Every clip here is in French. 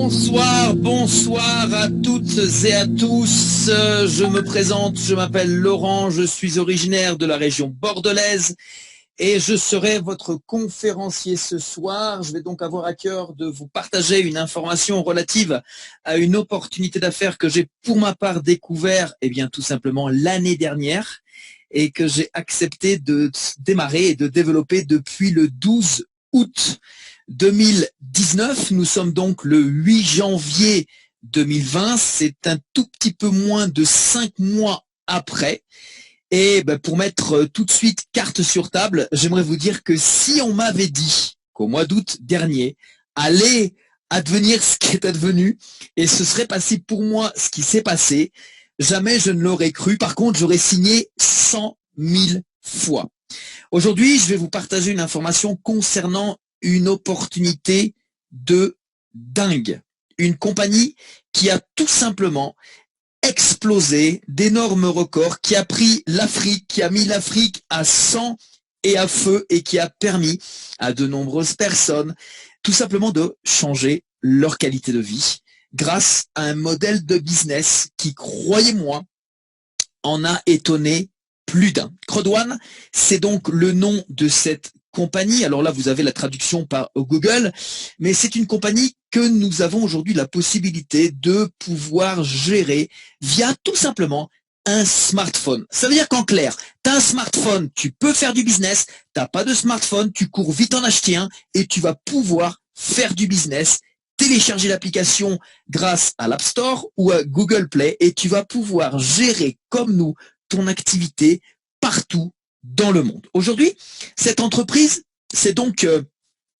Bonsoir à toutes et à tous. Je me présente, je m'appelle Laurent, je suis originaire de la région bordelaise et je serai votre conférencier ce soir. Je vais donc avoir à cœur de vous partager une information relative à une opportunité d'affaires que j'ai pour ma part découvert, tout simplement l'année dernière et que j'ai accepté de démarrer et de développer depuis le 12 août 2019. Nous sommes donc le 8 janvier 2020. C'est un tout petit peu moins de 5 mois après. Et pour mettre tout de suite carte sur table, j'aimerais vous dire que si on m'avait dit qu'au mois d'août dernier, allait advenir ce qui est advenu, et ce serait passé pour moi ce qui s'est passé, jamais je ne l'aurais cru. Par contre, j'aurais signé 100 000 fois. Aujourd'hui, je vais vous partager une information concernant une opportunité de dingue. Une compagnie qui a tout simplement explosé d'énormes records, qui a pris l'Afrique, qui a mis l'Afrique à sang et à feu et qui a permis à de nombreuses personnes tout simplement de changer leur qualité de vie grâce à un modèle de business qui, croyez-moi, en a étonné plus d'un. Credone, c'est donc le nom de cette compagnie. Alors là, vous avez la traduction par Google, mais c'est une compagnie que nous avons aujourd'hui la possibilité de pouvoir gérer via tout simplement un smartphone. Ça veut dire qu'en clair, tu as un smartphone, tu peux faire du business, tu n'as pas de smartphone, tu cours vite en acheter un et tu vas pouvoir faire du business, télécharger l'application grâce à l'App Store ou à Google Play et tu vas pouvoir gérer comme nous ton activité partout dans le monde. Aujourd'hui, cette entreprise s'est donc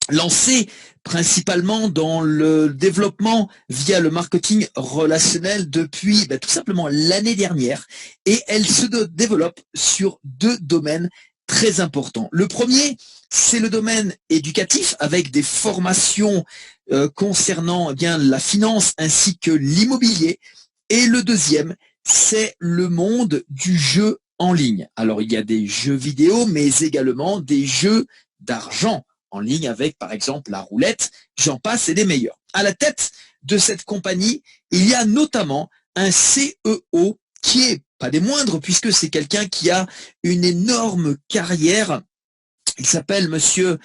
lancée principalement dans le développement via le marketing relationnel depuis tout simplement l'année dernière et elle se développe sur deux domaines très importants. Le premier, c'est le domaine éducatif avec des formations concernant la finance ainsi que l'immobilier et le deuxième, c'est le monde du jeu en ligne. Alors, il y a des jeux vidéo, mais également des jeux d'argent en ligne avec, par exemple, la roulette. J'en passe et des meilleurs. À la tête de cette compagnie, il y a notamment un CEO qui est pas des moindres puisque c'est quelqu'un qui a une énorme carrière. Il s'appelle Monsieur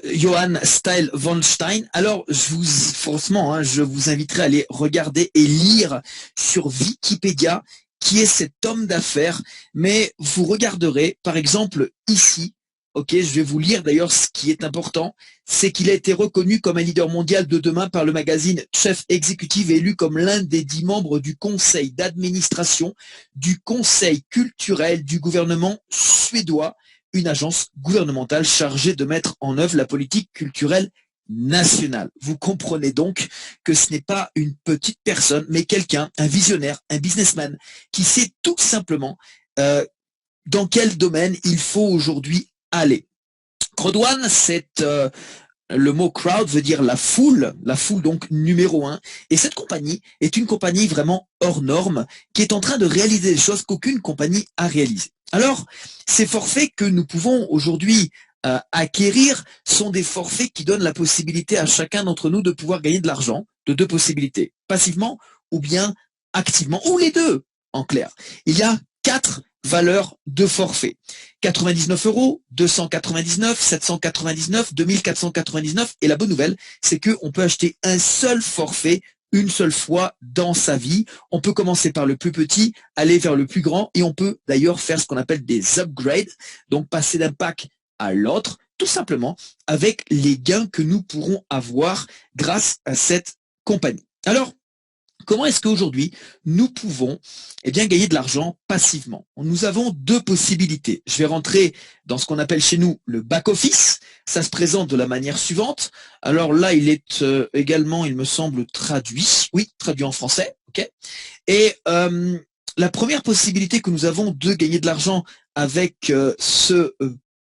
Johann Steil von Stein. Alors, franchement, je vous inviterai à aller regarder et lire sur Wikipédia qui est cet homme d'affaires. Mais vous regarderez, par exemple, ici, je vais vous lire d'ailleurs ce qui est important, c'est qu'il a été reconnu comme un leader mondial de demain par le magazine Chef Exécutif et élu comme l'un des 10 membres du conseil d'administration du conseil culturel du gouvernement suédois, une agence gouvernementale chargée de mettre en œuvre la politique culturelle nationale. Vous comprenez donc que ce n'est pas une petite personne, mais quelqu'un, un visionnaire, un businessman, qui sait tout simplement dans quel domaine il faut aujourd'hui aller. Credone, c'est le mot crowd veut dire la foule donc numéro 1. Et cette compagnie est une compagnie vraiment hors norme qui est en train de réaliser des choses qu'aucune compagnie a réalisées. Alors, ces forfaits que nous pouvons aujourd'hui acquérir sont des forfaits qui donnent la possibilité à chacun d'entre nous de pouvoir gagner de l'argent, de deux possibilités, passivement ou bien activement, ou les deux en clair. Il y a 4 valeurs de forfait. 99 €, 299, 799, 2499 et la bonne nouvelle, c'est qu'on peut acheter un seul forfait une seule fois dans sa vie. On peut commencer par le plus petit, aller vers le plus grand et on peut d'ailleurs faire ce qu'on appelle des upgrades, donc passer d'un pack à l'autre, tout simplement avec les gains que nous pourrons avoir grâce à cette compagnie. Alors, comment est-ce qu'aujourd'hui, nous pouvons gagner de l'argent passivement? Nous avons deux possibilités. Je vais rentrer dans ce qu'on appelle chez nous le back-office. Ça se présente de la manière suivante. Alors là, il est également, il me semble, traduit. Oui, traduit en français. Ok. Et la première possibilité que nous avons de gagner de l'argent avec ce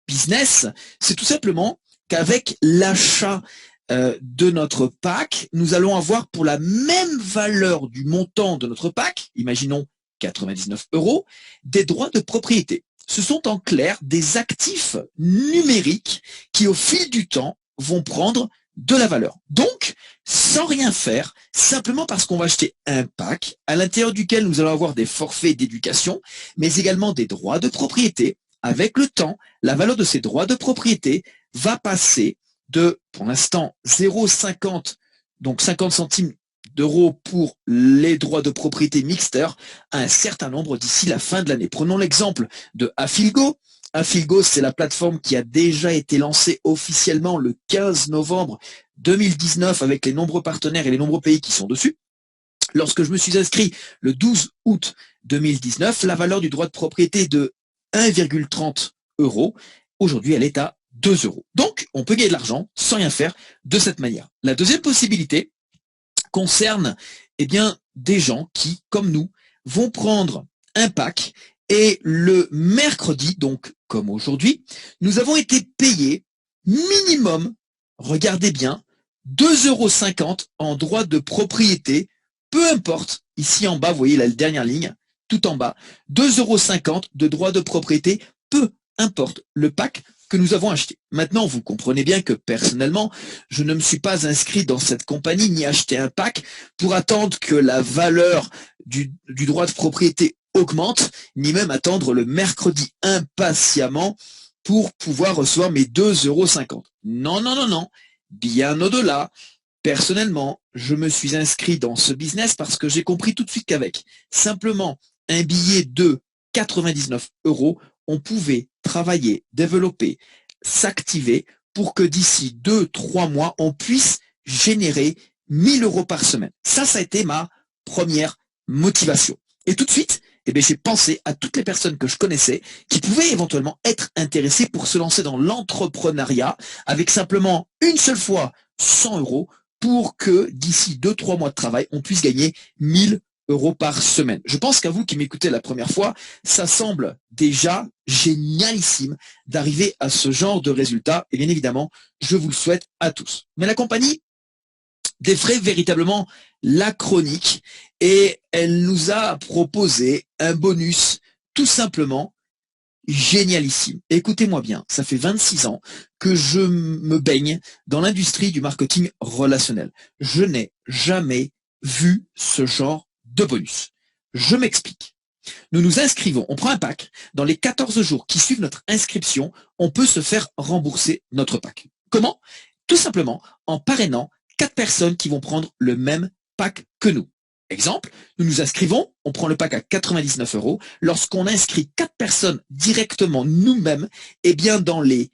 business, c'est tout simplement qu'avec l'achat de notre pack, nous allons avoir pour la même valeur du montant de notre pack, imaginons 99 €, des droits de propriété. Ce sont en clair des actifs numériques qui au fil du temps vont prendre de la valeur. Donc, sans rien faire, simplement parce qu'on va acheter un pack à l'intérieur duquel nous allons avoir des forfaits d'éducation, mais également des droits de propriété. Avec le temps, la valeur de ces droits de propriété va passer de, pour l'instant, 0,50, donc 50 centimes d'euros pour les droits de propriété Mixter, à un certain nombre d'ici la fin de l'année. Prenons l'exemple de Affilgo. Affilgo, c'est la plateforme qui a déjà été lancée officiellement le 15 novembre 2019 avec les nombreux partenaires et les nombreux pays qui sont dessus. Lorsque je me suis inscrit le 12 août 2019, la valeur du droit de propriété est de 1,30 euros. Aujourd'hui, elle est à 2 euros. Donc, on peut gagner de l'argent sans rien faire de cette manière. La deuxième possibilité concerne des gens qui, comme nous, vont prendre un pack et le mercredi, donc comme aujourd'hui, nous avons été payés minimum, regardez bien, 2,50 € en droit de propriété, peu importe, ici en bas, vous voyez la dernière ligne, tout en bas, 2,50 € de droit de propriété, peu importe le pack que nous avons acheté. Maintenant, vous comprenez bien que personnellement, je ne me suis pas inscrit dans cette compagnie ni acheté un pack pour attendre que la valeur du droit de propriété augmente, ni même attendre le mercredi impatiemment pour pouvoir recevoir mes 2,50 €. Non, non, non, non. Bien au-delà. Personnellement, je me suis inscrit dans ce business parce que j'ai compris tout de suite qu'avec simplement un billet de 99 €, on pouvait travailler, développer, s'activer pour que d'ici 2-3 mois, on puisse générer 1 000 € par semaine. Ça a été ma première motivation. Et tout de suite, j'ai pensé à toutes les personnes que je connaissais qui pouvaient éventuellement être intéressées pour se lancer dans l'entrepreneuriat avec simplement une seule fois 100 € pour que d'ici 2-3 mois de travail, on puisse gagner 1 000 € par semaine. Je pense qu'à vous qui m'écoutez la première fois, ça semble déjà génialissime d'arriver à ce genre de résultat. Et bien évidemment, je vous le souhaite à tous. Mais la compagnie défraie véritablement la chronique et elle nous a proposé un bonus tout simplement génialissime. Écoutez-moi bien, ça fait 26 ans que je me baigne dans l'industrie du marketing relationnel. Je n'ai jamais vu ce genre de bonus. Je m'explique. Nous nous inscrivons, on prend un pack. Dans les 14 jours qui suivent notre inscription, on peut se faire rembourser notre pack. Comment? Tout simplement en parrainant 4 personnes qui vont prendre le même pack que nous. Exemple, nous nous inscrivons, on prend le pack à 99 €. Lorsqu'on inscrit 4 personnes directement nous-mêmes, dans les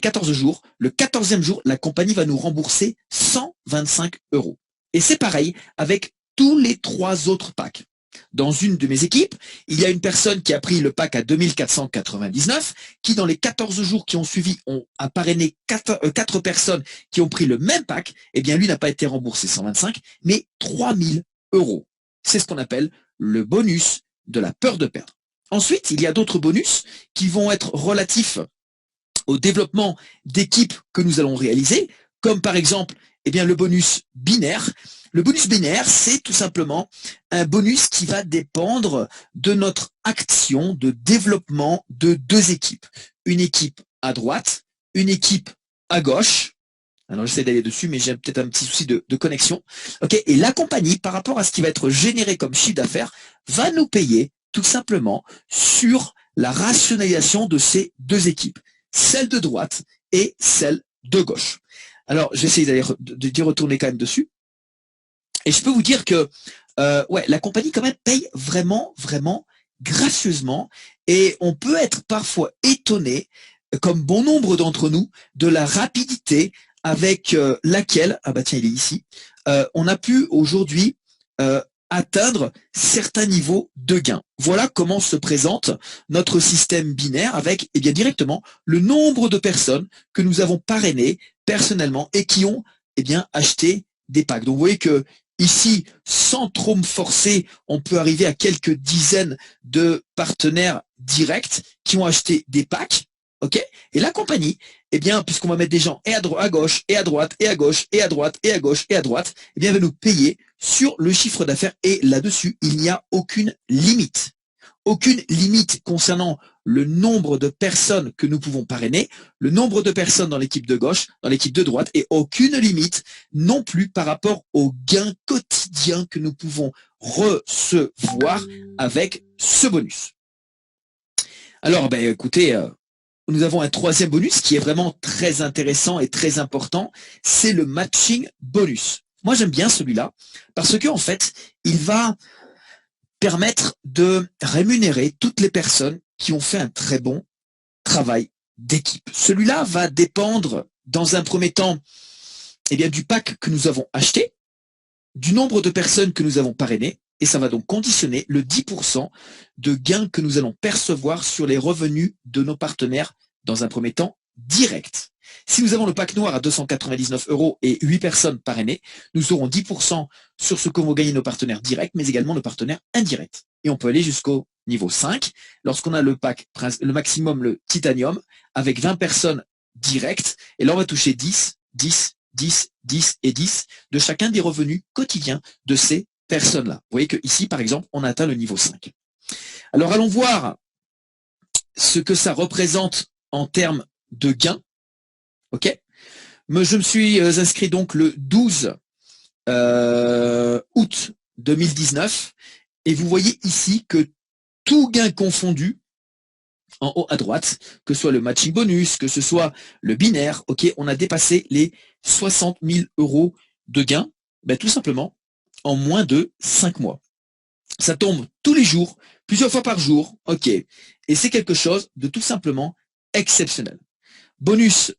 14 jours, le 14e jour, la compagnie va nous rembourser 125 €. Et c'est pareil avec tous les 3 autres packs. Dans une de mes équipes, il y a une personne qui a pris le pack à 2499, qui dans les 14 jours qui ont suivi a parrainé 4 personnes qui ont pris le même pack. Lui n'a pas été remboursé 125, mais 3000 €. C'est ce qu'on appelle le bonus de la peur de perdre. Ensuite, il y a d'autres bonus qui vont être relatifs au développement d'équipes que nous allons réaliser, comme par exemple le bonus binaire. Le bonus binaire, c'est tout simplement un bonus qui va dépendre de notre action de développement de 2 équipes. Une équipe à droite, une équipe à gauche. Alors j'essaie d'aller dessus, mais j'ai peut-être un petit souci de connexion. Okay. Et la compagnie, par rapport à ce qui va être généré comme chiffre d'affaires, va nous payer tout simplement sur la rationalisation de ces 2 équipes, celle de droite et celle de gauche. Alors j'essaie d'y retourner quand même dessus. Et je peux vous dire que la compagnie quand même paye vraiment, vraiment gracieusement. Et on peut être parfois étonné, comme bon nombre d'entre nous, de la rapidité avec laquelle, il est ici, on a pu aujourd'hui atteindre certains niveaux de gains. Voilà comment se présente notre système binaire avec directement le nombre de personnes que nous avons parrainées personnellement et qui ont acheté des packs. Donc vous voyez que ici, sans trop me forcer, on peut arriver à quelques dizaines de partenaires directs qui ont acheté des packs. Ok. Et la compagnie, puisqu'on va mettre des gens à gauche, et à droite, et à gauche, et à droite, et à gauche, et à droite, elle va nous payer sur le chiffre d'affaires. Et là-dessus, il n'y a aucune limite. Aucune limite concernant le nombre de personnes que nous pouvons parrainer, le nombre de personnes dans l'équipe de gauche, dans l'équipe de droite, et aucune limite non plus par rapport aux gains quotidiens que nous pouvons recevoir avec ce bonus. Alors, écoutez, nous avons un troisième bonus qui est vraiment très intéressant et très important, c'est le matching bonus. Moi, j'aime bien celui-là parce que en fait, il va permettre de rémunérer toutes les personnes qui ont fait un très bon travail d'équipe. Celui-là va dépendre, dans un premier temps, du pack que nous avons acheté, du nombre de personnes que nous avons parrainées, et ça va donc conditionner le 10% de gains que nous allons percevoir sur les revenus de nos partenaires, dans un premier temps, direct. Si nous avons le pack noir à 299 € et 8 personnes parrainées, nous aurons 10% sur ce que vont gagner nos partenaires directs, mais également nos partenaires indirects. Et on peut aller jusqu'au niveau 5, lorsqu'on a le pack, le maximum, le titanium, avec 20 personnes directes, et là on va toucher 10, 10, 10, 10 et 10 de chacun des revenus quotidiens de ces personnes-là. Vous voyez que ici, par exemple, on a atteint le niveau 5. Alors allons voir ce que ça représente en termes de gains. Ok, je me suis inscrit donc le 12 août 2019 et vous voyez ici que tout gain confondu, en haut à droite, que ce soit le matching bonus, que ce soit le binaire, ok, on a dépassé les 60 000 € de gains, tout simplement en moins de 5 mois. Ça tombe tous les jours, plusieurs fois par jour, ok, et c'est quelque chose de tout simplement exceptionnel. Bonus,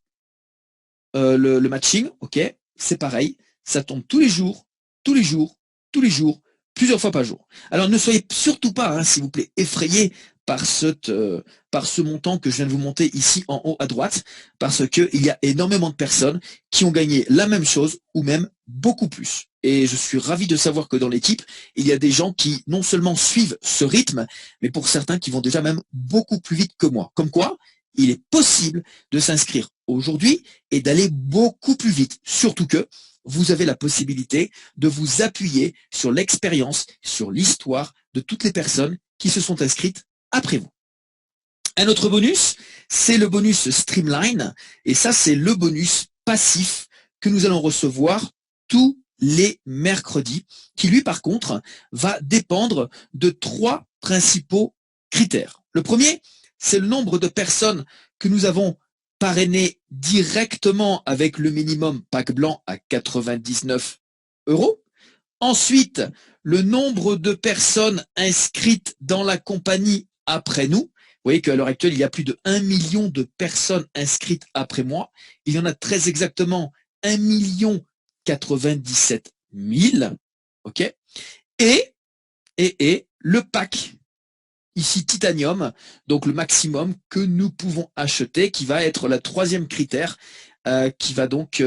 le matching, ok, c'est pareil, ça tombe tous les jours, tous les jours, tous les jours, plusieurs fois par jour. Alors ne soyez surtout pas, s'il vous plaît, effrayés par ce montant que je viens de vous monter ici en haut à droite, parce que il y a énormément de personnes qui ont gagné la même chose ou même beaucoup plus. Et je suis ravi de savoir que dans l'équipe, il y a des gens qui non seulement suivent ce rythme, mais pour certains qui vont déjà même beaucoup plus vite que moi. Comme quoi, il est possible de s'inscrire aujourd'hui et d'aller beaucoup plus vite. Surtout que vous avez la possibilité de vous appuyer sur l'expérience, sur l'histoire de toutes les personnes qui se sont inscrites après vous. Un autre bonus, c'est le bonus Streamline. Et ça, c'est le bonus passif que nous allons recevoir tous les mercredis, qui lui, par contre, va dépendre de 3 principaux critères. Le premier, c'est le nombre de personnes que nous avons parrainées directement avec le minimum pack blanc à 99 €. Ensuite, le nombre de personnes inscrites dans la compagnie après nous. Vous voyez qu'à l'heure actuelle, il y a plus de 1 million de personnes inscrites après moi. Il y en a très exactement 1 097 000. Ok. Et le pack ici titanium, donc le maximum que nous pouvons acheter, qui va être le 3e critère, qui va donc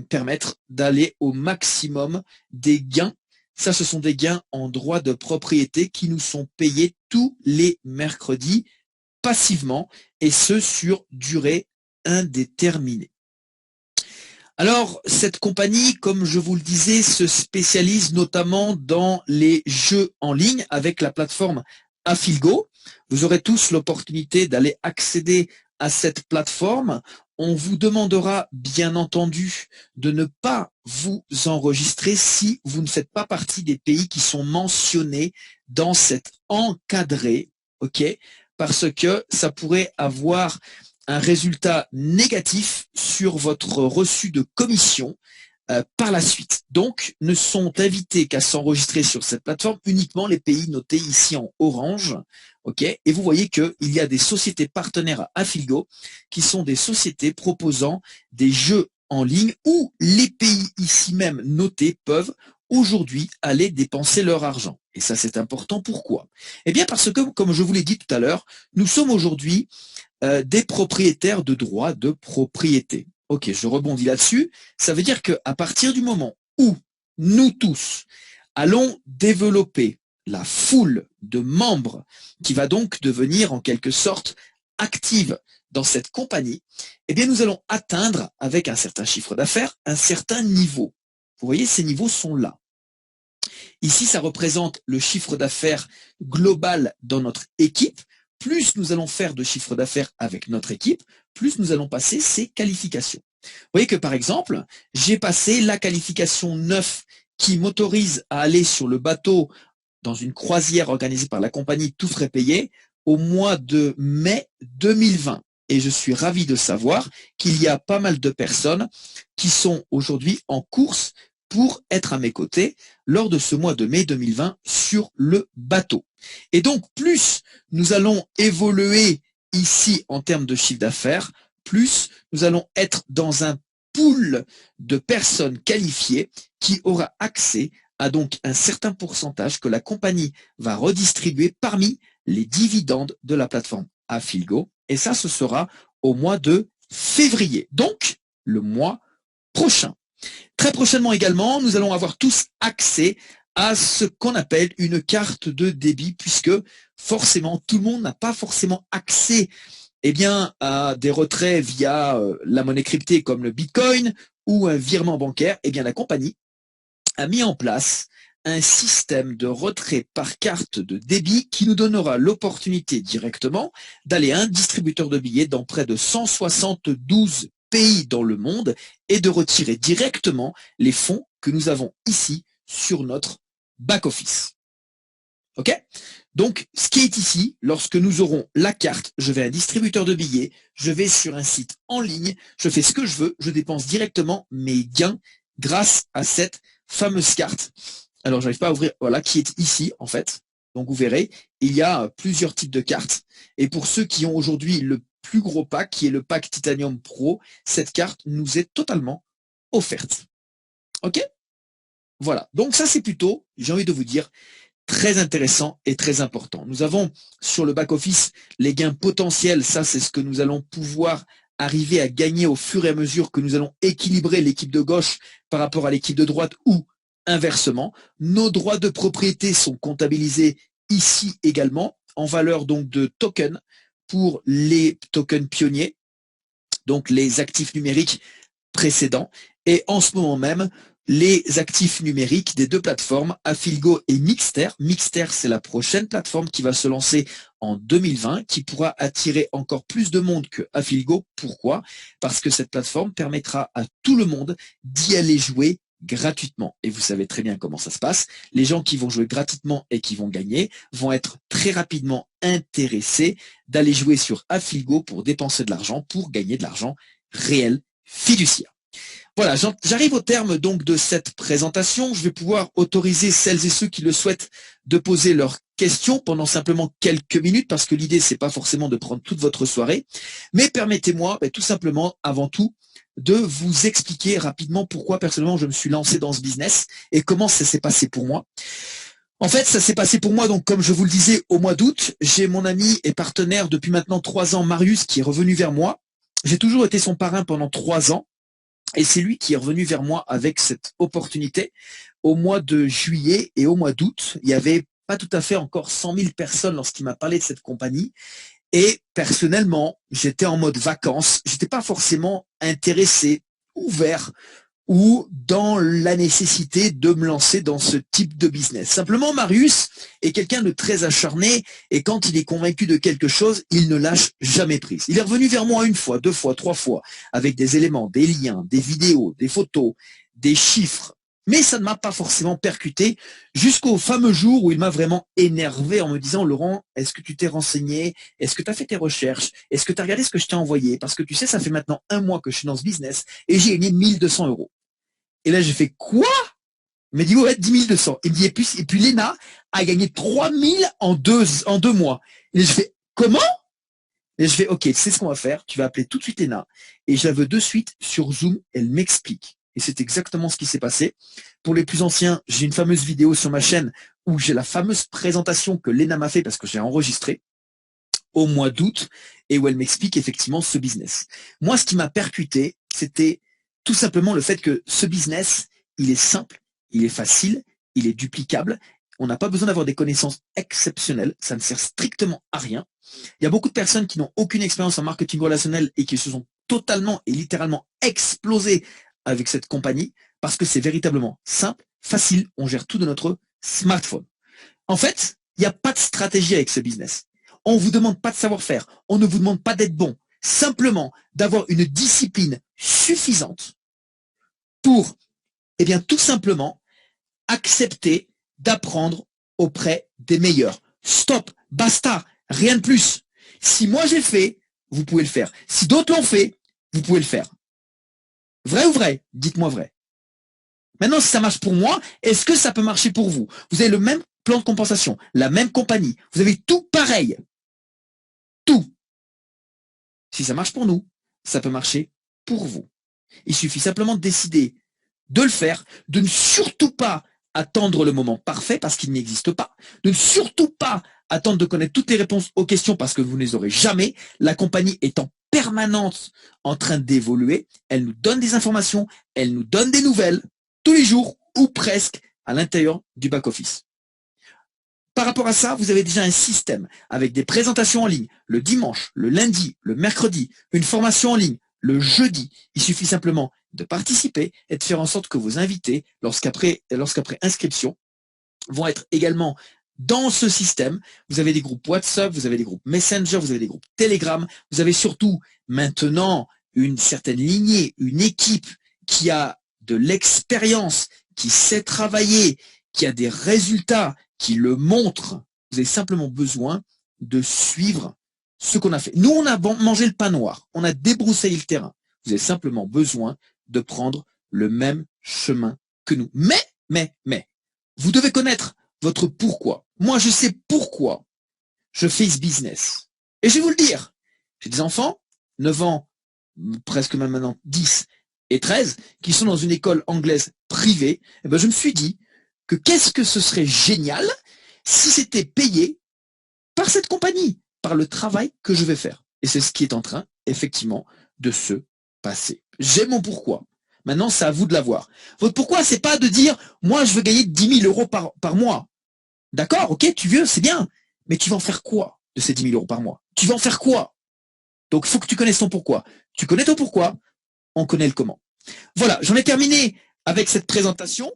permettre d'aller au maximum des gains. Ça, ce sont des gains en droit de propriété qui nous sont payés tous les mercredis passivement, et ce sur durée indéterminée. Alors, cette compagnie, comme je vous le disais, se spécialise notamment dans les jeux en ligne avec la plateforme Afilgo. Vous aurez tous l'opportunité d'aller accéder à cette plateforme. On vous demandera bien entendu de ne pas vous enregistrer si vous ne faites pas partie des pays qui sont mentionnés dans cet encadré, ok, parce que ça pourrait avoir un résultat négatif sur votre reçu de commission par la suite. Donc, ne sont invités qu'à s'enregistrer sur cette plateforme uniquement les pays notés ici en orange. Ok, et vous voyez qu'il y a des sociétés partenaires à Afilgo qui sont des sociétés proposant des jeux en ligne où les pays ici même notés peuvent aujourd'hui aller dépenser leur argent. Et ça, c'est important. Pourquoi? Eh bien, parce que, comme je vous l'ai dit tout à l'heure, nous sommes aujourd'hui des propriétaires de droits de propriété. Ok, je rebondis là-dessus. Ça veut dire qu'à partir du moment où nous tous allons développer la foule de membres qui va donc devenir en quelque sorte active dans cette compagnie, eh bien nous allons atteindre avec un certain chiffre d'affaires un certain niveau. Vous voyez, ces niveaux sont là. Ici, ça représente le chiffre d'affaires global dans notre équipe plus nous allons faire de chiffre d'affaires avec notre équipe, plus nous allons passer ces qualifications. Vous voyez que par exemple, j'ai passé la qualification 9 qui m'autorise à aller sur le bateau dans une croisière organisée par la compagnie tout frais payé au mois de mai 2020. Et je suis ravi de savoir qu'il y a pas mal de personnes qui sont aujourd'hui en course pour être à mes côtés lors de ce mois de mai 2020 sur le bateau. Et donc, plus nous allons évoluer ici en termes de chiffre d'affaires, plus nous allons être dans un pool de personnes qualifiées qui aura accès à donc un certain pourcentage que la compagnie va redistribuer parmi les dividendes de la plateforme Affilgo. Et ça, ce sera au mois de février, donc le mois prochain. Très prochainement également, nous allons avoir tous accès à ce qu'on appelle une carte de débit, puisque forcément, tout le monde n'a pas forcément accès à des retraits via la monnaie cryptée comme le Bitcoin ou un virement bancaire. La compagnie a mis en place un système de retrait par carte de débit qui nous donnera l'opportunité directement d'aller à un distributeur de billets dans près de 172 pays dans le monde et de retirer directement les fonds que nous avons ici sur notre back-office. Ok? Donc, ce qui est ici, lorsque nous aurons la carte, je vais à un distributeur de billets, je vais sur un site en ligne, je fais ce que je veux, je dépense directement mes gains grâce à cette fameuse carte. Alors, j'arrive pas à ouvrir, voilà, qui est ici, en fait. Donc, vous verrez, il y a plusieurs types de cartes. Et pour ceux qui ont aujourd'hui le plus gros pack, qui est le pack Titanium Pro, cette carte nous est totalement offerte. Ok? Voilà. Donc, ça, c'est plutôt, j'ai envie de vous dire, très intéressant et très important. Nous avons sur le back-office les gains potentiels. Ça, c'est ce que nous allons pouvoir arriver à gagner au fur et à mesure que nous allons équilibrer l'équipe de gauche par rapport à l'équipe de droite ou inversement. Nos droits de propriété sont comptabilisés ici également en valeur donc de tokens pour les tokens pionniers, donc les actifs numériques précédents. Et en ce moment même, les actifs numériques des deux plateformes, Affilgo et Mixter. Mixter, c'est la prochaine plateforme qui va se lancer en 2020, qui pourra attirer encore plus de monde que Affilgo. Pourquoi? Parce que cette plateforme permettra à tout le monde d'y aller jouer gratuitement. Et vous savez très bien comment ça se passe. Les gens qui vont jouer gratuitement et qui vont gagner vont être très rapidement intéressés d'aller jouer sur Affilgo pour dépenser de l'argent, pour gagner de l'argent réel, fiduciaire. Voilà, j'arrive au terme donc de cette présentation. Je vais pouvoir autoriser celles et ceux qui le souhaitent de poser leurs questions pendant simplement quelques minutes, parce que l'idée, c'est pas forcément de prendre toute votre soirée. Mais permettez-moi tout simplement, avant tout, de vous expliquer rapidement pourquoi personnellement je me suis lancé dans ce business et comment ça s'est passé pour moi. En fait, ça s'est passé pour moi, donc comme je vous le disais, au mois d'août. J'ai mon ami et partenaire depuis maintenant 3 ans, Marius, qui est revenu vers moi. J'ai toujours été son parrain pendant 3 ans. Et c'est lui qui est revenu vers moi avec cette opportunité. Au mois de juillet et au mois d'août, il y avait pas tout à fait encore 100 000 personnes lorsqu'il m'a parlé de cette compagnie. Et personnellement, j'étais en mode vacances. J'étais pas forcément intéressé, ouvert ou dans la nécessité de me lancer dans ce type de business. Simplement, Marius est quelqu'un de très acharné et quand il est convaincu de quelque chose, il ne lâche jamais prise. Il est revenu vers moi 1 fois, 2 fois, 3 fois avec des éléments, des liens, des vidéos, des photos, des chiffres. Mais ça ne m'a pas forcément percuté jusqu'au fameux jour où il m'a vraiment énervé en me disant « Laurent, est-ce que tu t'es renseigné? Est-ce que tu as fait tes recherches? Est-ce que tu as regardé ce que je t'ai envoyé? Parce que tu sais, ça fait maintenant 1 mois que je suis dans ce business et j'ai gagné 1200 €. Et là, j'ai fait quoi? Il m'a dit, ouais, 10 200. Il me dit, et puis Léna a gagné 3000 en deux mois. Et je fais, comment? Et je fais, ok, tu sais ce qu'on va faire? Tu vas appeler tout de suite Léna. Et je la veux de suite sur Zoom. Elle m'explique. Et c'est exactement ce qui s'est passé. Pour les plus anciens, j'ai une fameuse vidéo sur ma chaîne où j'ai la fameuse présentation que Léna m'a fait parce que j'ai enregistré au mois d'août et où elle m'explique effectivement ce business. Moi, ce qui m'a percuté, c'était tout simplement le fait que ce business, il est simple, il est facile, il est duplicable. On n'a pas besoin d'avoir des connaissances exceptionnelles. Ça ne sert strictement à rien. Il y a beaucoup de personnes qui n'ont aucune expérience en marketing relationnel et qui se sont totalement et littéralement explosées avec cette compagnie parce que c'est véritablement simple, facile. On gère tout de notre smartphone. En fait, il n'y a pas de stratégie avec ce business. On ne vous demande pas de savoir-faire. On ne vous demande pas d'être bon. Simplement d'avoir une discipline suffisante pour, eh bien, tout simplement accepter d'apprendre auprès des meilleurs. Stop, basta, rien de plus. Si moi j'ai fait, vous pouvez le faire. Si d'autres l'ont fait, vous pouvez le faire. Vrai ou vrai? Dites-moi vrai. Maintenant, si ça marche pour moi, est-ce que ça peut marcher pour vous? Vous avez le même plan de compensation, la même compagnie, vous avez tout pareil. Tout. Si ça marche pour nous, ça peut marcher pour vous. Il suffit simplement de décider de le faire, de ne surtout pas attendre le moment parfait parce qu'il n'existe pas, de ne surtout pas attendre de connaître toutes les réponses aux questions parce que vous ne les aurez jamais. La compagnie est en permanence en train d'évoluer, elle nous donne des informations, elle nous donne des nouvelles tous les jours ou presque à l'intérieur du back-office. Par rapport à ça, vous avez déjà un système avec des présentations en ligne le dimanche, le lundi, le mercredi, une formation en ligne le jeudi. Il suffit simplement de participer et de faire en sorte que vos invités, lorsqu'après inscription, vont être également dans ce système. Vous avez des groupes WhatsApp, vous avez des groupes Messenger, vous avez des groupes Telegram. Vous avez surtout maintenant une certaine lignée, une équipe qui a de l'expérience, qui sait travailler, qui a des résultats, qui le montrent. Vous avez simplement besoin de suivre ce qu'on a fait. Nous, on a mangé le pain noir. On a débroussaillé le terrain. Vous avez simplement besoin de prendre le même chemin que nous. Mais, vous devez connaître votre pourquoi. Moi, je sais pourquoi je fais ce business. Et je vais vous le dire. J'ai des enfants, 9 ans, presque même maintenant 10 et 13, qui sont dans une école anglaise privée. Et ben, je me suis dit que qu'est-ce que ce serait génial si c'était payé par cette compagnie, par le travail que je vais faire. Et c'est ce qui est en train, effectivement, de se passer. J'ai mon pourquoi. Maintenant, c'est à vous de l'avoir. Votre pourquoi, c'est pas de dire, moi, je veux gagner 10 000 euros par mois. D'accord, ok, tu veux, c'est bien. Mais tu vas en faire quoi de ces 10 000 euros par mois? Tu vas en faire quoi? Donc, il faut que tu connaisses ton pourquoi. Tu connais ton pourquoi, on connaît le comment. Voilà, j'en ai terminé avec cette présentation.